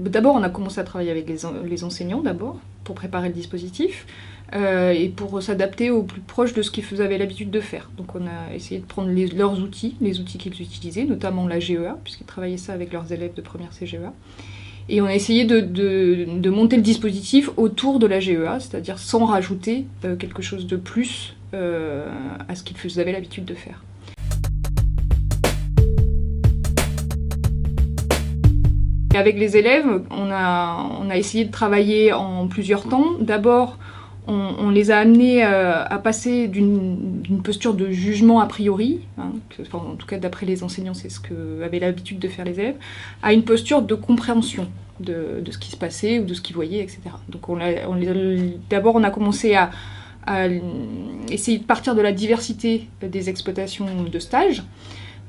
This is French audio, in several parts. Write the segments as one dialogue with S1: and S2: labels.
S1: d'abord, on a commencé à travailler avec les enseignants, d'abord, pour préparer le dispositif, et pour s'adapter au plus proche de ce qu'ils avaient l'habitude de faire. Donc on a essayé de prendre leurs outils, les outils qu'ils utilisaient, notamment la GEA, puisqu'ils travaillaient ça avec leurs élèves de première CGEA. Et on a essayé de monter le dispositif autour de la GEA, c'est-à-dire sans rajouter quelque chose de plus à ce qu'ils avaient l'habitude de faire. Et avec les élèves, on a essayé de travailler en plusieurs temps. D'abord, on les a amenés à passer d'une posture de jugement a priori, hein, en tout cas d'après les enseignants, c'est ce qu'avaient l'habitude de faire les élèves, à une posture de compréhension de ce qui se passait ou de ce qu'ils voyaient, etc. Donc d'abord, on a commencé à essayer de partir de la diversité des exploitations de stage.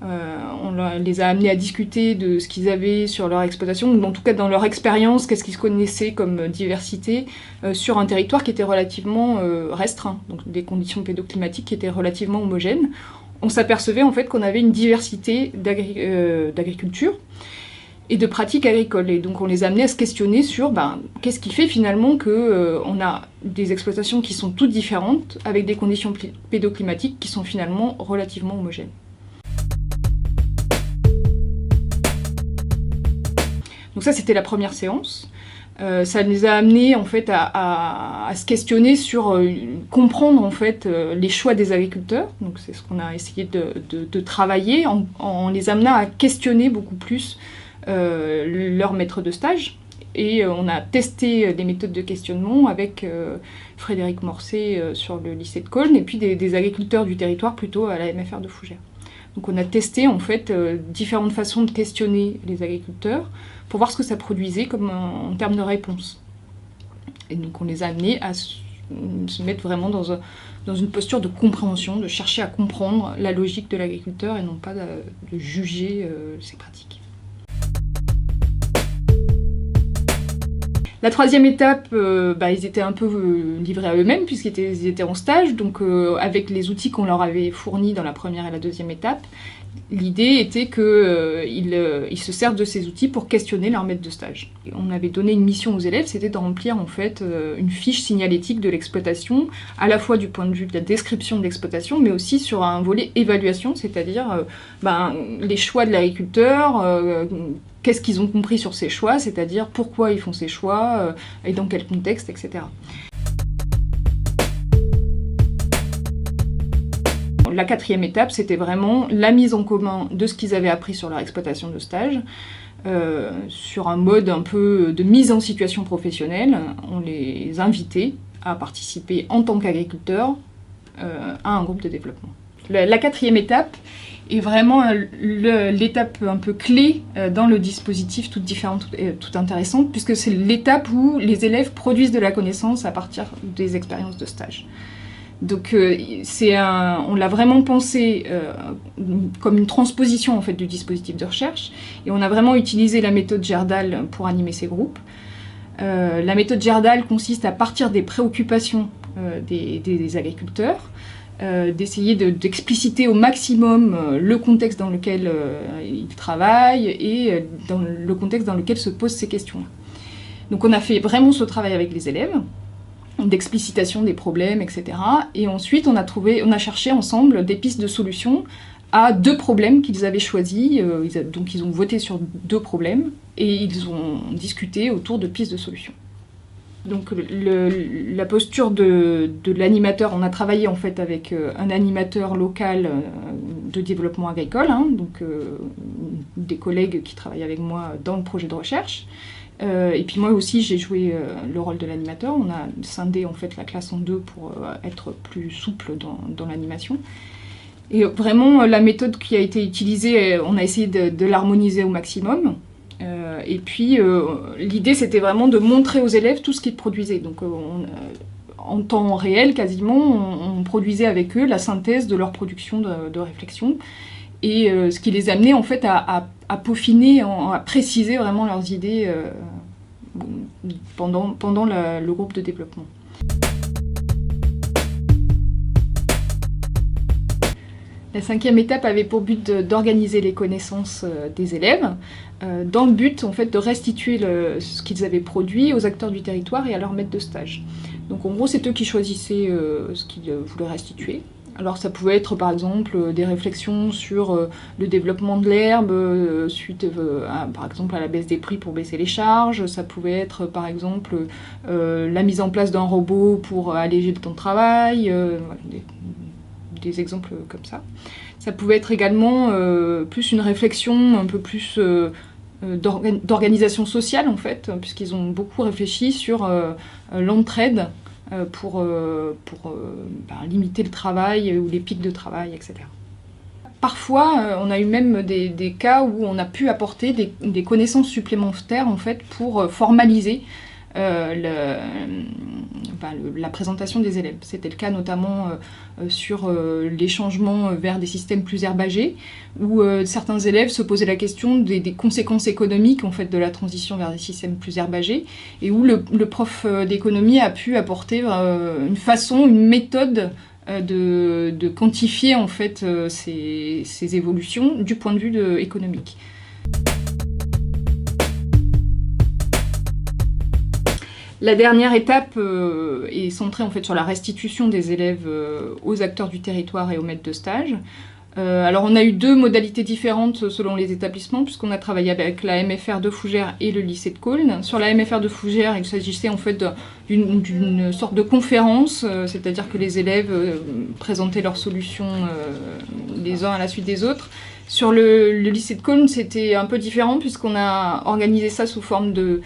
S1: On les a amenés à discuter de ce qu'ils avaient sur leur exploitation, ou en tout cas dans leur expérience, qu'est-ce qu'ils connaissaient comme diversité sur un territoire qui était relativement restreint, donc des conditions pédoclimatiques qui étaient relativement homogènes. On s'apercevait en fait qu'on avait une diversité d'agriculture et de pratiques agricoles, et donc on les a amenés à se questionner sur qu'est-ce qui fait finalement qu'on a des exploitations qui sont toutes différentes, avec des conditions pédoclimatiques qui sont finalement relativement homogènes. Donc ça, c'était la première séance. Ça les a amenés en fait à se questionner sur comprendre en fait les choix des agriculteurs. Donc c'est ce qu'on a essayé de travailler en les amenant à questionner beaucoup plus leur maître de stage. Et on a testé des méthodes de questionnement avec Frédéric Morcet sur le lycée de Cosne, et puis des agriculteurs du territoire plutôt à la MFR de Fougères. Donc on a testé en fait différentes façons de questionner les agriculteurs pour voir ce que ça produisait en termes de réponse. Et donc on les a amenés à se mettre vraiment dans une posture de compréhension, de chercher à comprendre la logique de l'agriculteur et non pas de juger ses pratiques. La troisième étape, ils étaient un peu livrés à eux-mêmes puisqu'ils étaient en stage, donc avec les outils qu'on leur avait fournis dans la première et la deuxième étape, l'idée était qu'ils se servent de ces outils pour questionner leur maître de stage. Et on avait donné une mission aux élèves, c'était de remplir en fait une fiche signalétique de l'exploitation, à la fois du point de vue de la description de l'exploitation, mais aussi sur un volet évaluation, c'est-à-dire les choix de l'agriculteur, qu'est-ce qu'ils ont compris sur ces choix, c'est-à-dire pourquoi ils font ces choix, et dans quel contexte, etc. La quatrième étape, c'était vraiment la mise en commun de ce qu'ils avaient appris sur leur exploitation de stage, sur un mode un peu de mise en situation professionnelle. On les invitait à participer en tant qu'agriculteurs à un groupe de développement. La quatrième étape est vraiment l'étape un peu clé dans le dispositif, toute différente, toute intéressante, puisque c'est l'étape où les élèves produisent de la connaissance à partir des expériences de stage. Donc on l'a vraiment pensé comme une transposition en fait, du dispositif de recherche, et on a vraiment utilisé la méthode Gerdal pour animer ces groupes. La méthode Gerdal consiste à partir des préoccupations des agriculteurs, d'essayer d'expliciter au maximum le contexte dans lequel ils travaillent et dans le contexte dans lequel se posent ces questions-là. Donc on a fait vraiment ce travail avec les élèves, d'explicitation des problèmes, etc. Et ensuite, on a cherché ensemble des pistes de solutions à 2 problèmes qu'ils avaient choisis. Donc ils ont voté sur 2 problèmes et ils ont discuté autour de pistes de solutions. Donc la posture de l'animateur, on a travaillé en fait avec un animateur local de développement agricole, donc des collègues qui travaillent avec moi dans le projet de recherche. Et puis moi aussi j'ai joué le rôle de l'animateur. On a scindé en fait la classe en 2 pour être plus souple dans l'animation. Et vraiment la méthode qui a été utilisée, on a essayé de l'harmoniser au maximum. Et puis l'idée c'était vraiment de montrer aux élèves tout ce qu'ils produisaient. Donc en temps réel quasiment, on produisait avec eux la synthèse de leur production de réflexion. Et ce qui les amenait en fait à peaufiner, à préciser vraiment leurs idées pendant le groupe de développement. La 5e étape avait pour but d'organiser les connaissances des élèves, dans le but en fait, de restituer ce qu'ils avaient produit aux acteurs du territoire et à leurs maîtres de stage. Donc en gros, c'est eux qui choisissaient ce qu'ils voulaient restituer. Alors ça pouvait être par exemple des réflexions sur le développement de l'herbe suite par exemple à la baisse des prix pour baisser les charges, ça pouvait être par exemple la mise en place d'un robot pour alléger le temps de travail, des exemples comme ça. Ça pouvait être également plus une réflexion un peu plus d'organisation sociale en fait, puisqu'ils ont beaucoup réfléchi sur l'entraide pour limiter le travail ou les pics de travail, etc. Parfois, on a eu même des cas où on a pu apporter des connaissances supplémentaires en fait, pour formaliser la présentation des élèves. C'était le cas notamment sur les changements vers des systèmes plus herbagés, où certains élèves se posaient la question des conséquences économiques en fait, de la transition vers des systèmes plus herbagés, et où le prof d'économie a pu apporter une façon, une méthode de quantifier en fait, ces évolutions du point de vue économique. La dernière étape est centrée en fait, sur la restitution des élèves aux acteurs du territoire et aux maîtres de stage. Alors on a eu 2 modalités différentes selon les établissements, puisqu'on a travaillé avec la MFR de Fougères et le lycée de Cosne. Sur la MFR de Fougères, il s'agissait en fait d'une sorte de conférence, c'est-à-dire que les élèves présentaient leurs solutions les uns à la suite des autres. Sur le lycée de Cosne, c'était un peu différent, puisqu'on a organisé ça sous forme de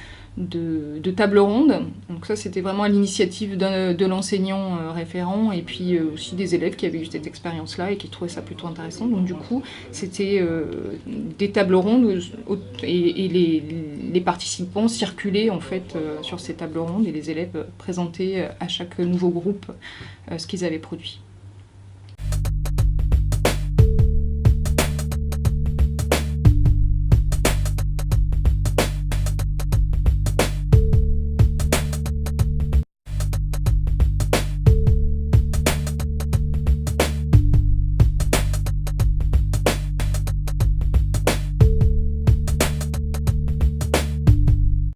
S1: table ronde. Donc ça, c'était vraiment à l'initiative de l'enseignant référent et puis aussi des élèves qui avaient eu cette expérience-là et qui trouvaient ça plutôt intéressant. Donc du coup, c'était des tables rondes et les participants circulaient en fait sur ces tables rondes et les élèves présentaient à chaque nouveau groupe ce qu'ils avaient produit.